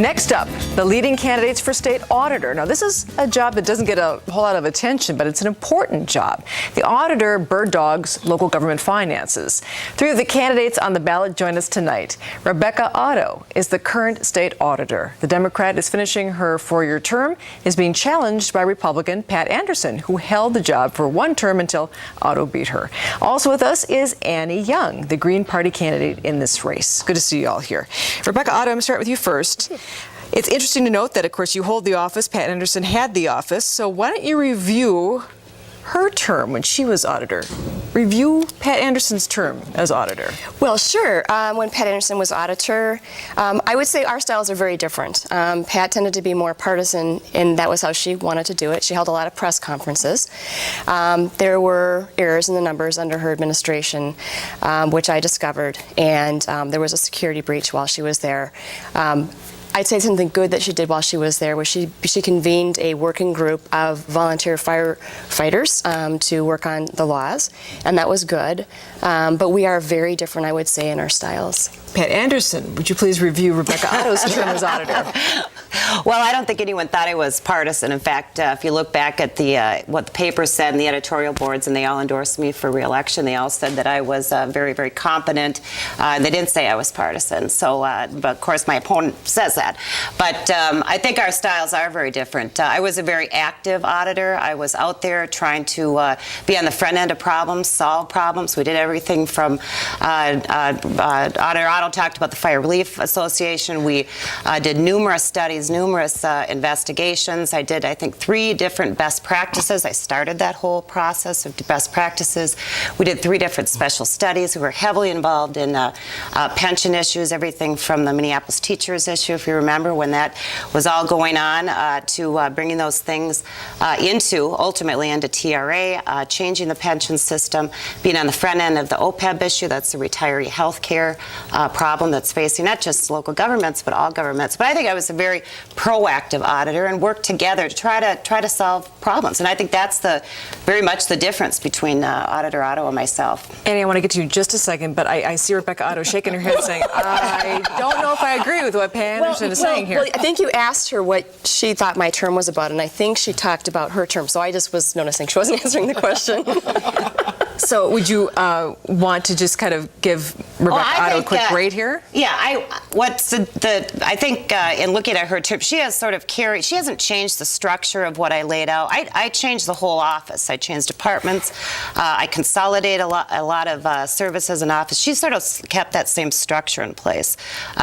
Next up, the leading candidates for state auditor. Now, this is a job that doesn't get a whole lot of attention, but it's an important job. The auditor bird dogs local government finances. Three of the candidates on the ballot join us tonight. Rebecca Otto is the current state auditor. The Democrat is finishing her four-year term, is being challenged by Republican Pat Anderson, who held the job for one term until Otto beat her. Also with us is Annie Young, the Green Party candidate in this race. Good to see you all here. Rebecca Otto, I'm going to start with you first. It's interesting to note that, of course, you hold the office. Pat Anderson had the office. So why don't you review her term when she was auditor? Review Pat Anderson's term as auditor. Well, sure. When Pat Anderson was auditor, I would say our styles are very different. Pat tended to be more partisan, and that was how she wanted to do it. She held a lot of press conferences. There were errors in the numbers under her administration, which I discovered, and there was a security breach while she was there. I'd say something good that she did while she was there was she convened a working group of volunteer firefighters to work on the laws, and that was good. But we are very different, I would say, in our styles. Pat Anderson, would you please review Rebecca Otto's term as auditor? Well, I don't think anyone thought I was partisan. In fact, if you look back at the what the paper said and the editorial boards, and they all endorsed me for re-election, they all said that I was very, very competent. They didn't say I was partisan. So, but of course, my opponent says that. But I think our styles are very different. I was a very active auditor. I was out there trying to be on the front end of problems, solve problems. We did everything from Auditor Otto talked about the Fire Relief Association. We did numerous studies, numerous investigations. I did, I think, 3 different best practices. I started that whole process of best practices. We did 3 different special studies. We were heavily involved in pension issues, everything from the Minneapolis teachers issue, if you remember, when that was all going on, to bringing those things ultimately into TRA, changing the pension system, being on the front end of the OPEB issue. That's the retiree health care problem that's facing not just local governments, but all governments. But I think I was a very proactive auditor and worked together to try to solve problems. And I think that's very much the difference between Auditor Otto and myself. Annie, I want to get to you in just a second, but I see Rebecca Otto shaking her head saying, I don't know if I agree with what Pat Anderson is saying here. Well, I think you asked her what she thought my term was about, and I think she talked about her term, so I just was noticing she wasn't answering the question. So would you want to just kind of give Rebecca Otto a quick grade here? Yeah, I think in looking at her term, she has sort of she hasn't changed the structure of what I laid out. I changed the whole office. I changed departments. I consolidated a lot of services in office. She sort of kept that same structure in place.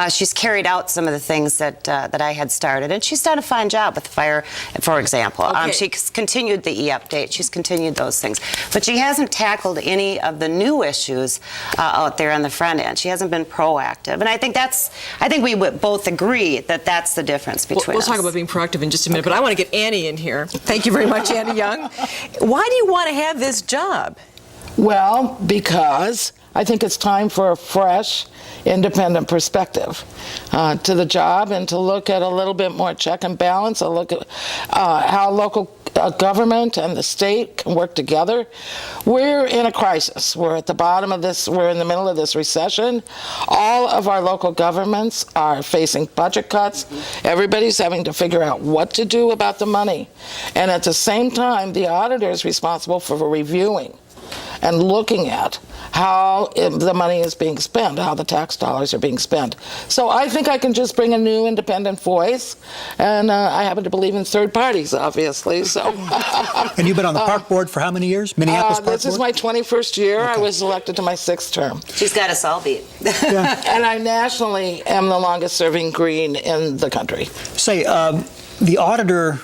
She's carried out some of the things that I had started, and she's done a fine job with fire, for example. Okay. She's continued the e-update. She's continued those things. But she hasn't tackled any of the new issues out there on the front end. She hasn't been proactive. And I think we would both agree that that's the difference between us. We'll talk about being proactive in just a minute, but I want to get Annie in here. Thank you very much, Annie Young. Why do you want to have this job? Well, because I think it's time for a fresh, independent perspective to the job, and to look at a little bit more check and balance, a look at how local government and the state can work together. We're in a crisis. We're at the bottom of this. We're in the middle of this recession. All of our local governments are facing budget cuts. Everybody's having to figure out what to do about the money. And at the same time, the auditor is responsible for reviewing and looking at how the money is being spent, how the tax dollars are being spent. So I think I can just bring a new independent voice, and I happen to believe in third parties, obviously. So. And you've been on the park board for how many years? Minneapolis Park Board? This is my 21st year. Okay. I was elected to my 6th term. She's got us all beat. Yeah. And I nationally am the longest serving Green in the country. Say, the auditor,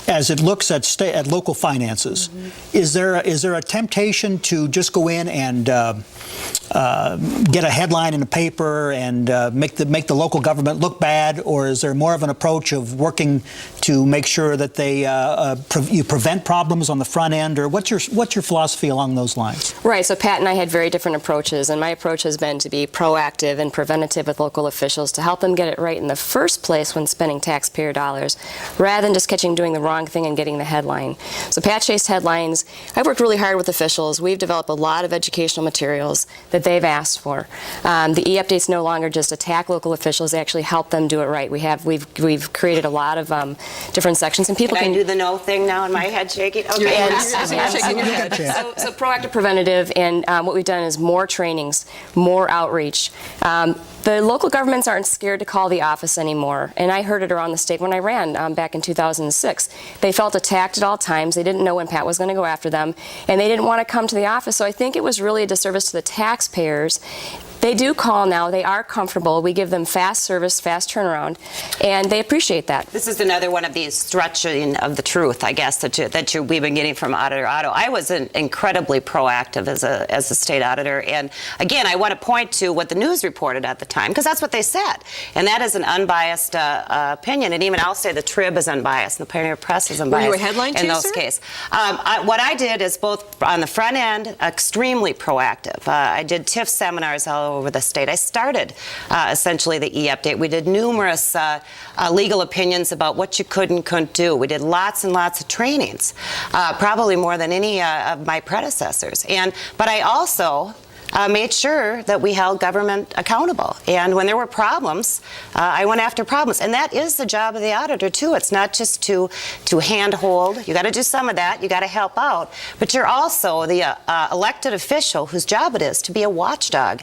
as it looks at local finances, is there a temptation to just go in and get a headline in the paper and make the local government look bad, or is there more of an approach of working to make sure that you prevent problems on the front end, or what's your philosophy along those lines? Right. So Pat and I had very different approaches, and my approach has been to be proactive and preventative with local officials to help them get it right in the first place when spending taxpayer dollars, rather than just doing the wrong thing and getting the headline. So Pat chased headlines. I've worked really hard with officials. We've developed a lot of educational materials that that they've asked for. The e-updates no longer just attack local officials; they actually help them do it right. We've created a lot of different sections, and people Can can I do the no thing now in my head shaking? Okay. So proactive, preventative, and what we've done is more trainings, more outreach. The local governments aren't scared to call the office anymore, and I heard it around the state when I ran back in 2006. They felt attacked at all times. They didn't know when Pat was going to go after them, and they didn't want to come to the office. So I think it was really a disservice to the taxpayers. They do call now. They are comfortable. We give them fast service, fast turnaround, and they appreciate that. This is another one of these stretching of the truth, I guess, we've been getting from Auditor Otto. I was incredibly proactive as a state auditor, and again, I want to point to what the news reported at the time, because that's what they said, and that is an unbiased opinion. And even I'll say the Trib is unbiased, and the Pioneer Press is unbiased. Were you a headline in those chaser? cases? What I did is both on the front end, extremely proactive. I did TIF seminars all over the state. I started essentially the e-update. We did numerous legal opinions about what you could and couldn't do. We did lots and lots of trainings, probably more than any of my predecessors. But I also made sure that we held government accountable. And when there were problems, I went after problems. And that is the job of the auditor, too. It's not just to handhold. You got to do some of that. You got to help out. But you're also the elected official whose job it is to be a watchdog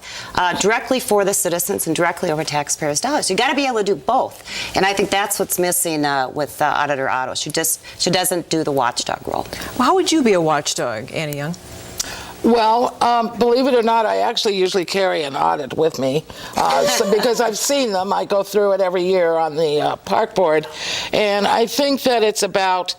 directly for the citizens and directly over taxpayers' dollars. You got to be able to do both. And I think that's what's missing with Auditor Otto. She doesn't do the watchdog role. Well, how would you be a watchdog, Annie Young? Well, believe it or not, I actually usually carry an audit with me because I've seen them. I go through it every year on the park board, and I think that it's about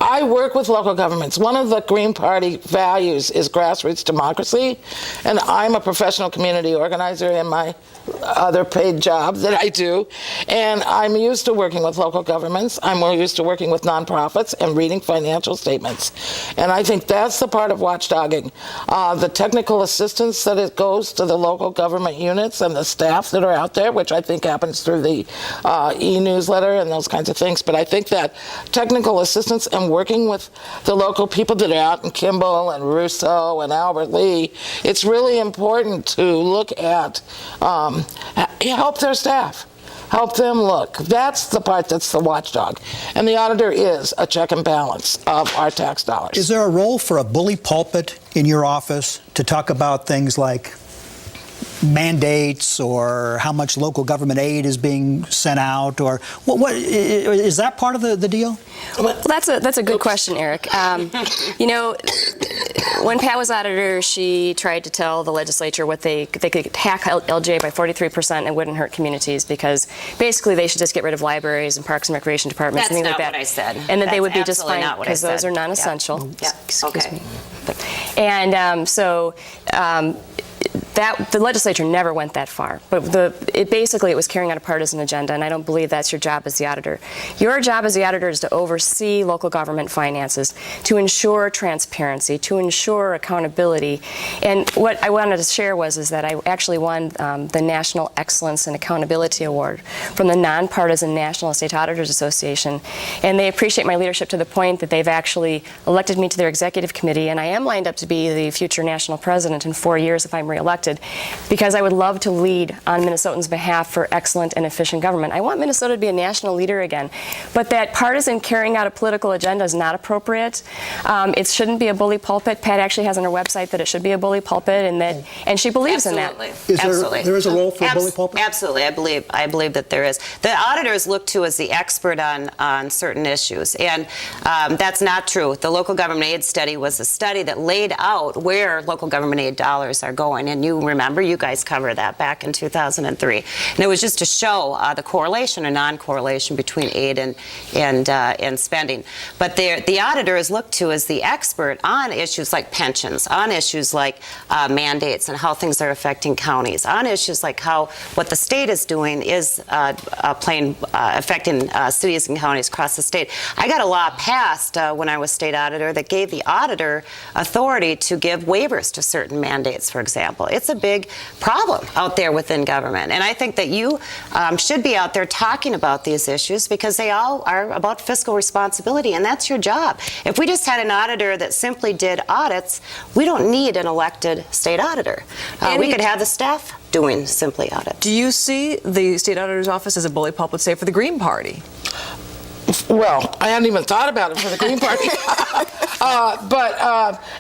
I work with local governments. One of the Green Party values is grassroots democracy, and I'm a professional community organizer in my other paid job that I do, and I'm used to working with local governments. I'm more used to working with nonprofits and reading financial statements, and I think that's the part of watchdogging. The technical assistance that it goes to the local government units and the staff that are out there, which I think happens through the e-newsletter and those kinds of things, but I think that technical assistance and working with the local people that are out in Kimball and Russo and Albert Lee, it's really important to look at help their staff, help them look. That's the part that's the watchdog. And the auditor is a check and balance of our tax dollars. Is there a role for a bully pulpit in your office to talk about things like mandates or how much local government aid is being sent out, or what is that part of the deal? Well, that's a good question, Eric. You know, when Pat was auditor, she tried to tell the legislature what they could hack LJ by 43% and it wouldn't hurt communities, because basically they should just get rid of libraries and parks and recreation departments and things like that. That's not what I said. And that they would be That's just absolutely fine not what I because those said. are non-essential. Yeah. Excuse me. And that the legislature never went that far, but basically it was carrying out a partisan agenda, and I don't believe that's your job as the auditor. Your job as the auditor is to oversee local government finances, to ensure transparency, to ensure accountability. And what I wanted to share is that I actually won the National Excellence and Accountability Award from the Nonpartisan National State Auditors Association, and they appreciate my leadership to the point that they've actually elected me to their executive committee, and I am lined up to be the future national president in 4 years if I'm reelected, because I would love to lead on Minnesotans' behalf for excellent and efficient government. I want Minnesota to be a national leader again, but that partisan carrying out a political agenda is not appropriate. It shouldn't be a bully pulpit. Pat actually has on her website that it should be a bully pulpit, and she believes in that. Absolutely. There is a role for a bully pulpit? Absolutely. I believe that there is. The auditors look to as the expert on certain issues, and that's not true. The local government aid study was a study that laid out where local government aid dollars are going, and you remember, you guys covered that back in 2003. And it was just to show the correlation or non-correlation between aid and spending. But the auditor is looked to as the expert on issues like pensions, on issues like mandates and how things are affecting counties, on issues like how what the state is doing is affecting cities and counties across the state. I got a law passed when I was state auditor that gave the auditor authority to give waivers to certain mandates, for example. It's a big problem out there within government. And I think that you should be out there talking about these issues because they all are about fiscal responsibility, and that's your job. If we just had an auditor that simply did audits, we don't need an elected state auditor. We could have the staff doing simply audits. Do you see the state auditor's office as a bully pulpit, say, for the Green Party? Well, I hadn't even thought about it for the Green Party.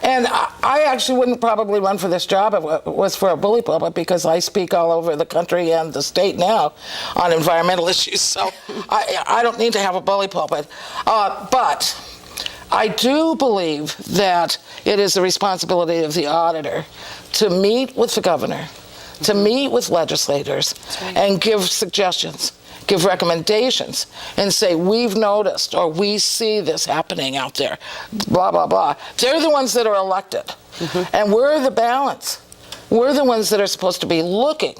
And I actually wouldn't probably run for this job if it was for a bully pulpit because I speak all over the country and the state now on environmental issues. So I don't need to have a bully pulpit. But I do believe that it is the responsibility of the auditor to meet with the governor, to meet with legislators, and give suggestions, give recommendations, and say, we've noticed or we see this happening out there, blah, blah, blah. They're the ones that are elected, and we're the balance. We're the ones that are supposed to be looking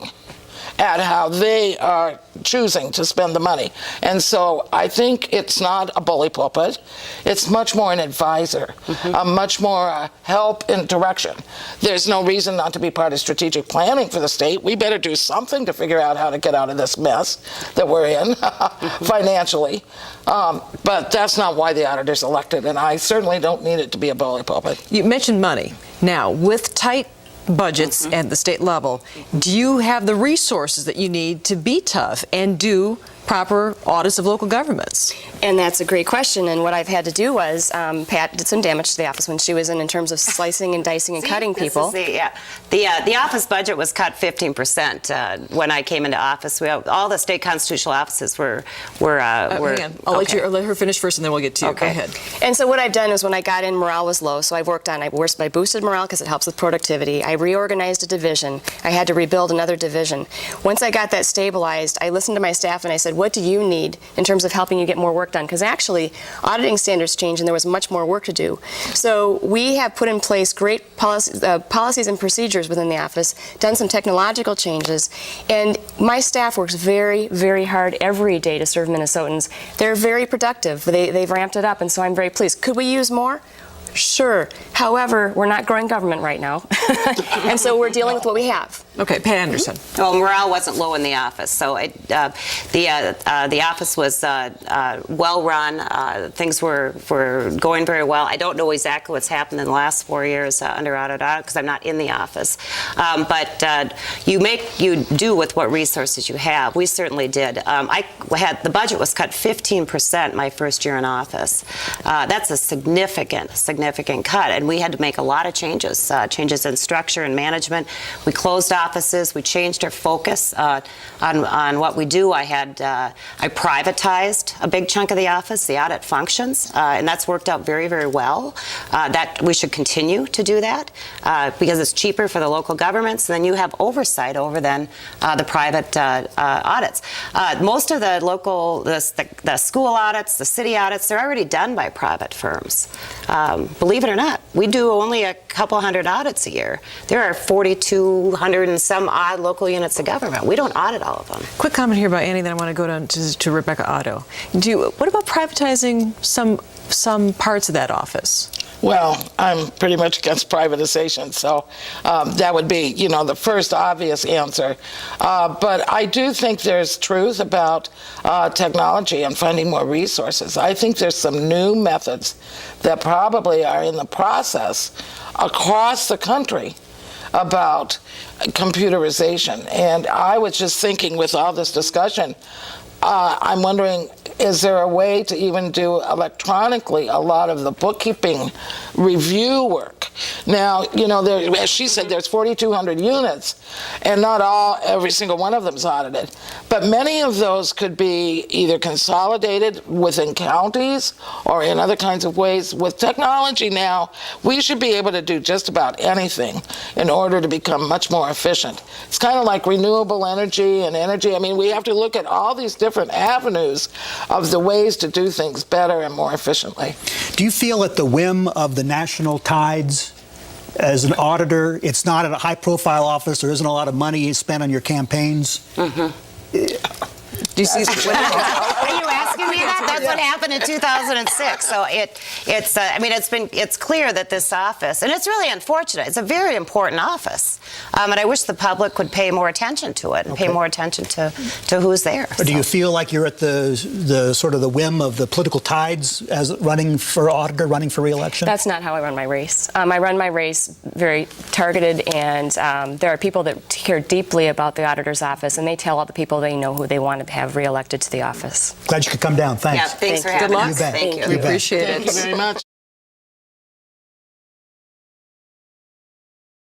at how they are choosing to spend the money. And so I think it's not a bully pulpit. It's much more an advisor, much more help and direction. There's no reason not to be part of strategic planning for the state. We better do something to figure out how to get out of this mess that we're in financially. But that's not why the auditor's elected, and I certainly don't need it to be a bully pulpit. You mentioned money. Now, with tight budgets at the state level, do you have the resources that you need to be tough and do proper audits of local governments? And that's a great question. And what I've had to do was, Pat did some damage to the office when she was in terms of slicing and dicing and cutting people. The office budget was cut 15% when I came into office. All the state constitutional offices were hang on. I'll let her finish first, and then we'll get to you. Go ahead. And so what I've done is when I got in, morale was low. So I boosted morale because it helps with productivity. I reorganized a division. I had to rebuild another division. Once I got that stabilized, I listened to my staff and I said, what do you need in terms of helping you get more work done? Because actually, auditing standards changed and there was much more work to do. So we have put in place great policies and procedures within the office, done some technological changes, and my staff works very, very hard every day to serve Minnesotans. They're very productive. They've ramped it up, and so I'm very pleased. Could we use more? Sure. However, we're not growing government right now, and so we're dealing with what we have. Okay, Pat Anderson. Well, morale wasn't low in the office, so the office was well run. Things were going very well. I don't know exactly what's happened in the last 4 years under audit because I'm not in the office. But you do with what resources you have. We certainly did. The budget was cut 15% my first year in office. That's a significant cut, and we had to make a lot of changes in structure and management. We closed offices. We changed our focus on what we do. I privatized a big chunk of the office, the audit functions, and that's worked out very, very well. That we should continue to do that because it's cheaper for the local governments, and then you have oversight over then the private audits. Most of the school audits, the city audits, they're already done by private firms. Believe it or not, we do only a couple hundred audits a year. There are 4,200 and some odd local units of government. We don't audit all of them. Quick comment here about Annie, then I want to go down to Rebecca Otto. What about privatizing some parts of that office? Well, I'm pretty much against privatization, so that would be, the first obvious answer. But I do think there's truth about technology and finding more resources. I think there's some new methods that probably are in the process across the country about computerization. And I was just thinking with all this discussion, I'm wondering, is there a way to even do electronically a lot of the bookkeeping review work? Now, as she said, there's 4,200 units, and not every single one of them is audited. But many of those could be either consolidated within counties or in other kinds of ways. With technology now, we should be able to do just about anything in order to become much more efficient. It's kind of like renewable energy and energy. I mean, we have to look at all these different avenues of the ways to do things better and more efficiently. Do you feel at the whim of the national tides as an auditor? It's not at a high-profile office. There isn't a lot of money spent on your campaigns. Do you see? Are you asking me that? That's what happened in 2006. So it's clear that this office, and it's really unfortunate. It's a very important office. and I wish the public would pay more attention to it and pay more attention to who's there. Or do you feel like you're at the sort of the whim of the political tides as running for auditor, running for re-election? That's not how I run my race. I run my race very targeted, and there are people that care deeply about the auditor's office, and they tell all the people they know who they want to have re-elected to the office. Glad you could come down. Thanks. Yeah, thanks for Thank you. having Good us. luck. Thank you. We appreciate it. Thank you very much.